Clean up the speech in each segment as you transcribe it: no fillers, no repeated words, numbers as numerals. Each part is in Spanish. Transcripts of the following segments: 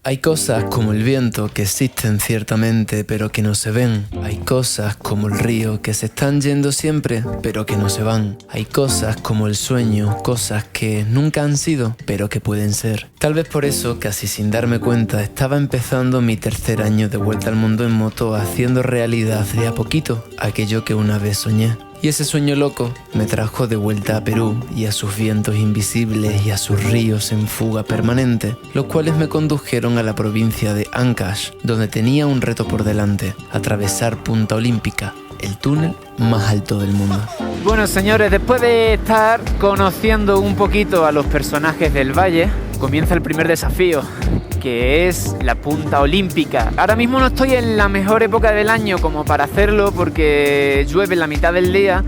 Hay cosas como el viento que existen ciertamente pero que no se ven. Hay cosas como el río que se están yendo siempre pero que no se van. Hay cosas como el sueño, cosas que nunca han sido pero que pueden ser. Tal vez por eso, casi sin darme cuenta, estaba empezando mi tercer año de vuelta al mundo en moto, haciendo realidad de a poquito aquello que una vez soñé. Y ese sueño loco me trajo de vuelta a Perú y a sus vientos invisibles y a sus ríos en fuga permanente, los cuales me condujeron a la provincia de Ancash, donde tenía un reto por delante: atravesar Punta Olímpica, el túnel más alto del mundo. Bueno, señores, después de estar conociendo un poquito a los personajes del valle, comienza el primer desafío, que es la Punta Olímpica. Ahora mismo no estoy en la mejor época del año como para hacerlo, porque llueve la mitad del día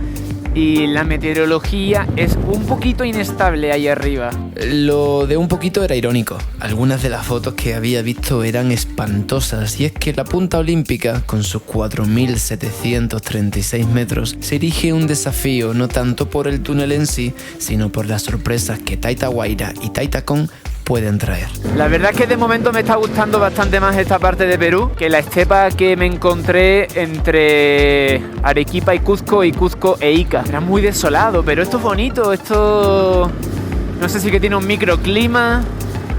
y la meteorología es un poquito inestable ahí arriba. Lo de un poquito era irónico. Algunas de las fotos que había visto eran espantosas, y es que la Punta Olímpica, con sus 4.736 metros, se erige un desafío no tanto por el túnel en sí, sino por las sorpresas que Taita Huayra y Taita Con pueden traer. La verdad es que de momento me está gustando bastante más esta parte de Perú que la estepa que me encontré entre Arequipa y Cuzco e Ica. Era muy desolado, pero esto es bonito, esto no sé si que tiene un microclima,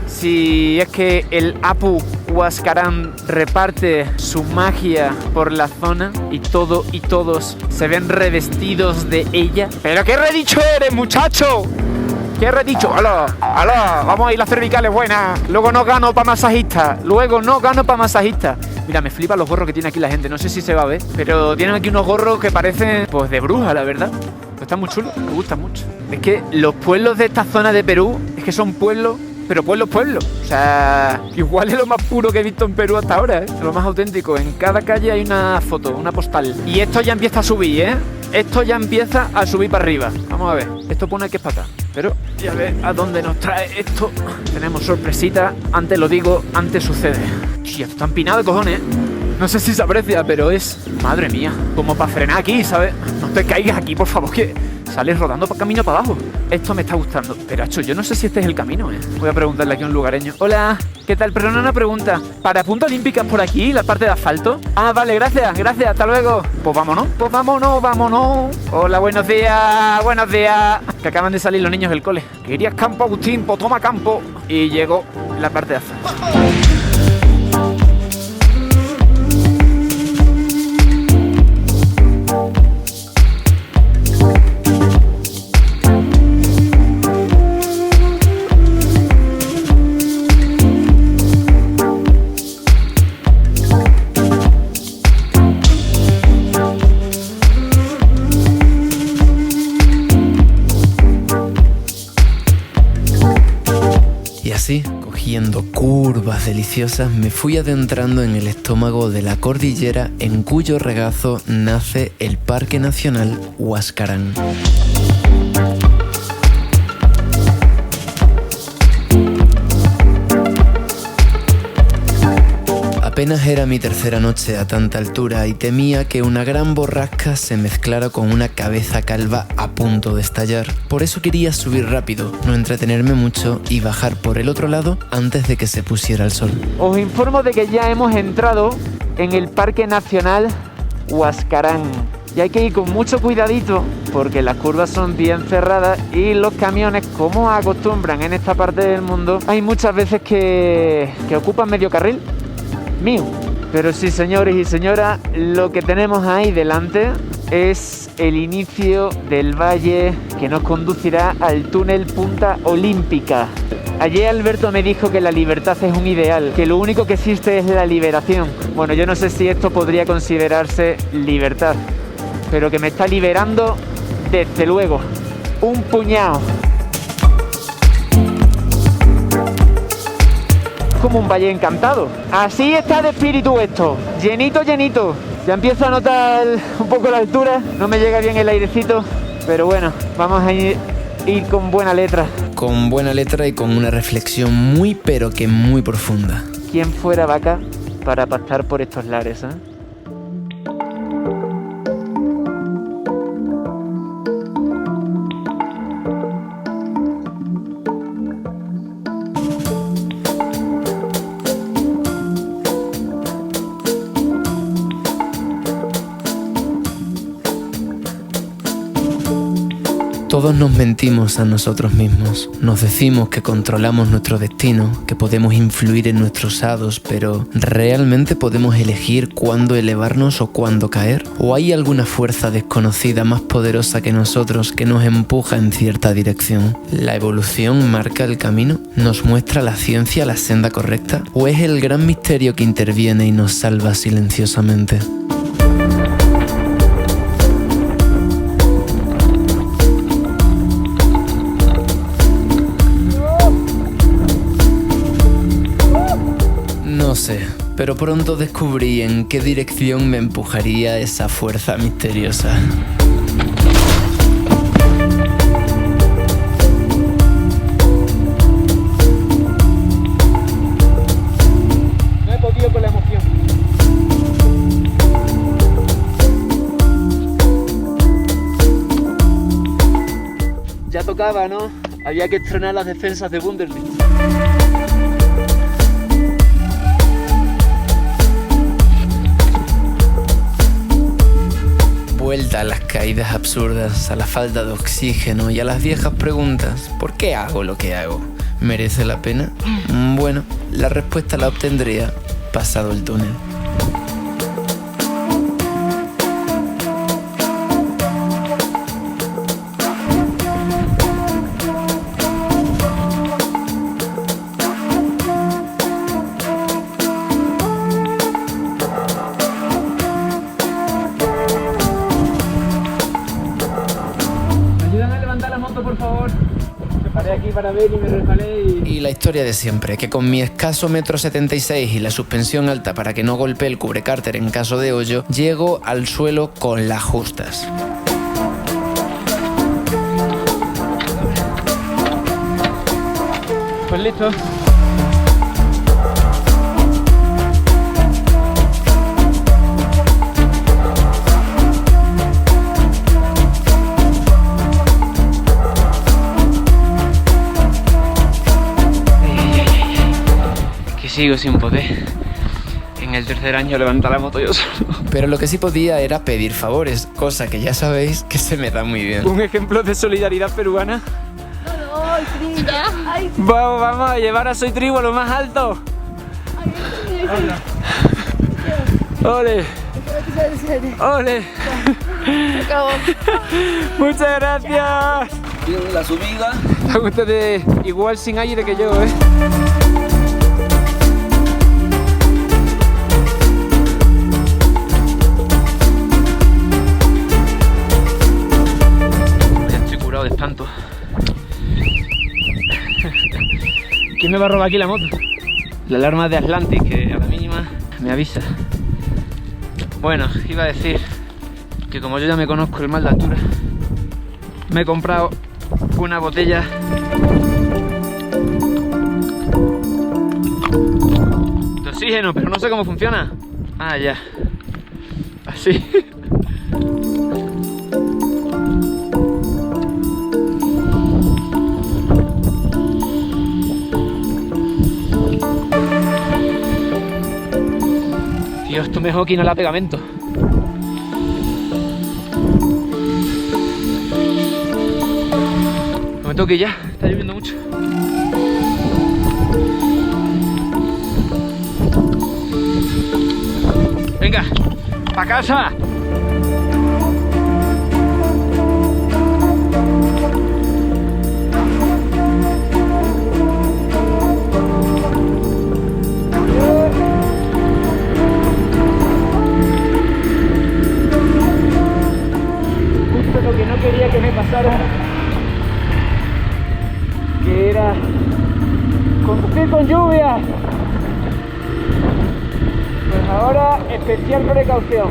si es que el Apu Huascarán reparte su magia por la zona y todo y todos se ven revestidos de ella. ¿Pero qué redicho eres, muchacho? ¿Qué he dicho? ¡Aló! Vamos a ir las cervicales buenas. Luego no gano para masajista. Mira, me flipan los gorros que tiene aquí la gente. No sé si se va a ver, pero tienen aquí unos gorros que parecen, pues, de bruja, la verdad. Pues están muy chulos, me gustan mucho. Es que los pueblos de esta zona de Perú, es que son pueblos, pero pueblos. O sea, igual es lo más puro que he visto en Perú hasta ahora, ¿eh? Es lo más auténtico. En cada calle hay una foto, una postal. Y esto ya empieza a subir, ¿eh? Esto ya empieza a subir para arriba. Vamos a ver. Esto pone que es para acá. Pero ya ves a dónde nos trae esto. Tenemos sorpresita. Antes lo digo, antes sucede. Esto está empinado de cojones, ¿eh? No sé si se aprecia, pero es... Madre mía. Como para frenar aquí, ¿sabes? No te caigas aquí, por favor, que sales rodando por camino para abajo. Esto me está gustando. Pero, acho, yo no sé si este es el camino, ¿eh? Voy a preguntarle aquí a un lugareño. Hola, ¿qué tal? Perdona una pregunta. ¿Para Punta Olímpica por aquí, la parte de asfalto? Ah, vale, gracias, hasta luego. Pues vámonos. Hola, buenos días. Que acaban de salir los niños del cole. Querías campo, Agustín, pues toma campo. Y llegó la parte de asfalto. Así, cogiendo curvas deliciosas, me fui adentrando en el estómago de la cordillera en cuyo regazo nace el Parque Nacional Huascarán. Apenas era mi tercera noche a tanta altura y temía que una gran borrasca se mezclara con una cabeza calva a punto de estallar. Por eso quería subir rápido, no entretenerme mucho y bajar por el otro lado antes de que se pusiera el sol. Os informo de que ya hemos entrado en el Parque Nacional Huascarán. Y hay que ir con mucho cuidadito porque las curvas son bien cerradas y los camiones, como acostumbran en esta parte del mundo, hay muchas veces que ocupan medio carril mío. Pero sí, señores y señoras, lo que tenemos ahí delante es el inicio del valle que nos conducirá al túnel Punta Olímpica. Ayer Alberto me dijo que la libertad es un ideal, que lo único que existe es la liberación. Bueno, yo no sé si esto podría considerarse libertad, pero que me está liberando, desde luego, un puñado. Como un valle encantado. Así está de espíritu esto, llenito. Ya empiezo a notar un poco la altura, no me llega bien el airecito, pero bueno, vamos a ir con buena letra. Con buena letra y con una reflexión muy pero que muy profunda. ¿Quién fuera vaca para pastar por estos lares, eh? Todos nos mentimos a nosotros mismos. Nos decimos que controlamos nuestro destino, que podemos influir en nuestros hados, pero ¿realmente podemos elegir cuándo elevarnos o cuándo caer? ¿O hay alguna fuerza desconocida más poderosa que nosotros que nos empuja en cierta dirección? ¿La evolución marca el camino? ¿Nos muestra la ciencia la senda correcta? ¿O es el gran misterio que interviene y nos salva silenciosamente? No sé, pero pronto descubrí en qué dirección me empujaría esa fuerza misteriosa. No he podido con la emoción. Ya tocaba, ¿no? Había que estrenar las defensas de Wunderlich. Vuelta a las caídas absurdas, a la falta de oxígeno y a las viejas preguntas: ¿por qué hago lo que hago? ¿Merece la pena? Bueno, la respuesta la obtendría pasado el túnel. Por favor, me paré aquí para ver y me resbalé Y la historia de siempre, que con mi escaso 1,76 m y la suspensión alta para que no golpee el cubrecárter en caso de hoyo, llego al suelo con las justas. Pues listo. Sigo sin poder. En el tercer año levantar la moto yo solo. Pero lo que sí podía era pedir favores, cosa que ya sabéis que se me da muy bien. Un ejemplo de solidaridad peruana. ¡Ay, Trilla! ¡Ay, Vamos a llevar a Soy Tribu a lo más alto. ¡Ole! ¡Ole! Se acabó. Muchas gracias. La subida. Están ustedes igual sin aire que yo, ¿eh? De espanto. ¿Quién me va a robar aquí la moto? La alarma de Atlantic, que a la mínima me avisa. Bueno, iba a decir que como yo ya me conozco el mal de altura, me he comprado una botella de oxígeno, pero no sé cómo funciona. Ah, ya. Así. Dios, esto mejor que no la pegamento. No me toque ya, está lloviendo mucho. Venga, pa' casa. Lo que no quería que me pasara, que era conducir con lluvia, pues ahora especial precaución.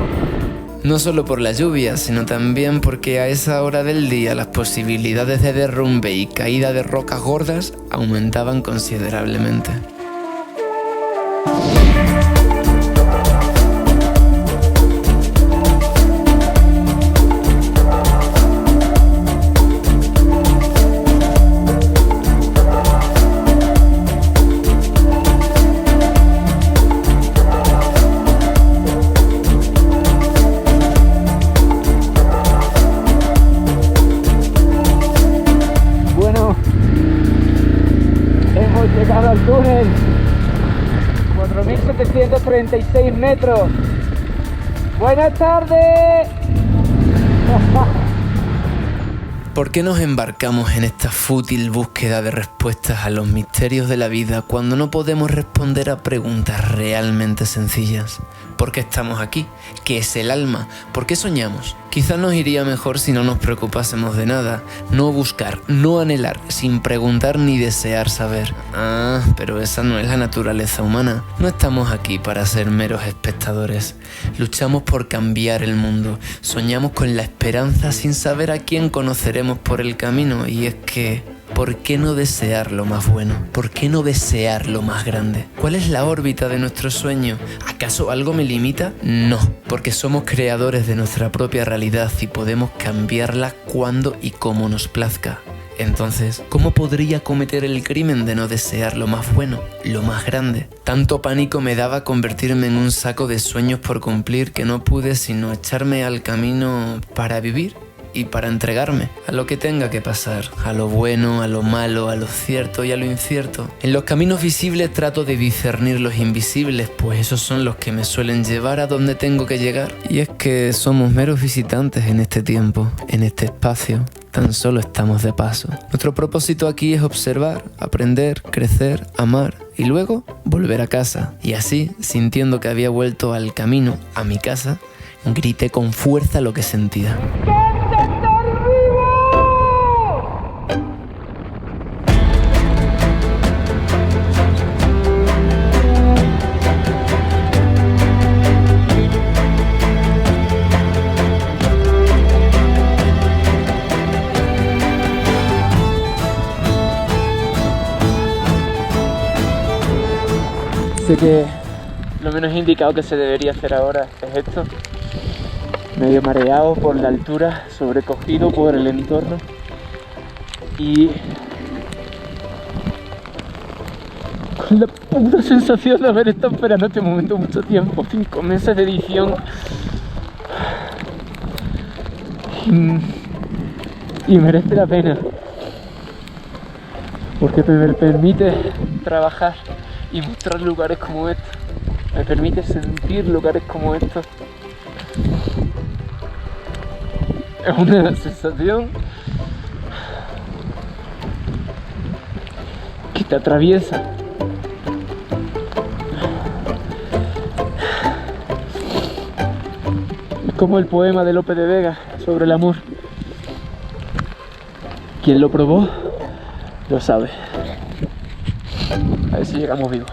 No solo por la lluvia, sino también porque a esa hora del día las posibilidades de derrumbe y caída de rocas gordas aumentaban considerablemente. 4.736 metros. Buenas tardes. ¿Por qué nos embarcamos en esta fútil búsqueda de respuestas a los misterios de la vida cuando no podemos responder a preguntas realmente sencillas? ¿Por qué estamos aquí? ¿Qué es el alma? ¿Por qué soñamos? Quizás nos iría mejor si no nos preocupásemos de nada, no buscar, no anhelar, sin preguntar ni desear saber. Pero esa no es la naturaleza humana. No estamos aquí para ser meros espectadores. Luchamos por cambiar el mundo. Soñamos con la esperanza sin saber a quién conoceremos por el camino. Y es que, ¿por qué no desear lo más bueno? ¿Por qué no desear lo más grande? ¿Cuál es la órbita de nuestro sueño? ¿Acaso algo me limita? No, porque somos creadores de nuestra propia realidad y podemos cambiarla cuando y como nos plazca. Entonces, ¿cómo podría cometer el crimen de no desear lo más bueno, lo más grande? Tanto pánico me daba convertirme en un saco de sueños por cumplir que no pude sino echarme al camino para vivir y para entregarme a lo que tenga que pasar, a lo bueno, a lo malo, a lo cierto y a lo incierto. En los caminos visibles trato de discernir los invisibles, pues esos son los que me suelen llevar a donde tengo que llegar. Y es que somos meros visitantes en este tiempo, en este espacio. Tan solo estamos de paso. Nuestro propósito aquí es observar, aprender, crecer, amar y luego volver a casa. Y así, sintiendo que había vuelto al camino, a mi casa, grité con fuerza lo que sentía. Sé que lo menos indicado que se debería hacer ahora es esto. Medio mareado por la altura, sobrecogido por el entorno y con la puta sensación de haber estado esperando este momento mucho tiempo. 5 meses de edición y merece la pena porque me permite trabajar y mostrar lugares como estos, me permite sentir lugares como estos. Es una sensación que te atraviesa. Es como el poema de Lope de Vega sobre el amor. Quien lo probó, lo sabe. A ver si llegamos vivos.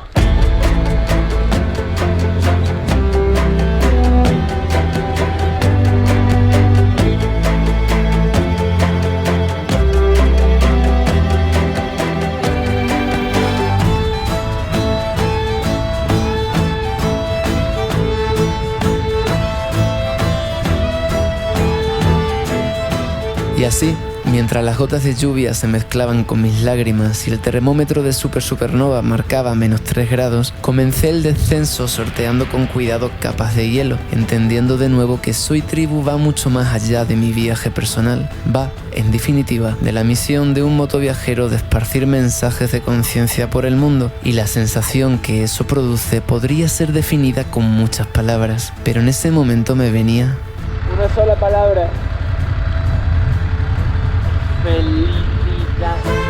Y así, mientras las gotas de lluvia se mezclaban con mis lágrimas y el termómetro de supernova marcaba -3 grados, comencé el descenso sorteando con cuidado capas de hielo, entendiendo de nuevo que Soy Tribu va mucho más allá de mi viaje personal. Va, en definitiva, de la misión de un motoviajero de esparcir mensajes de conciencia por el mundo, y la sensación que eso produce podría ser definida con muchas palabras, pero en ese momento me venía una sola palabra: felicidad.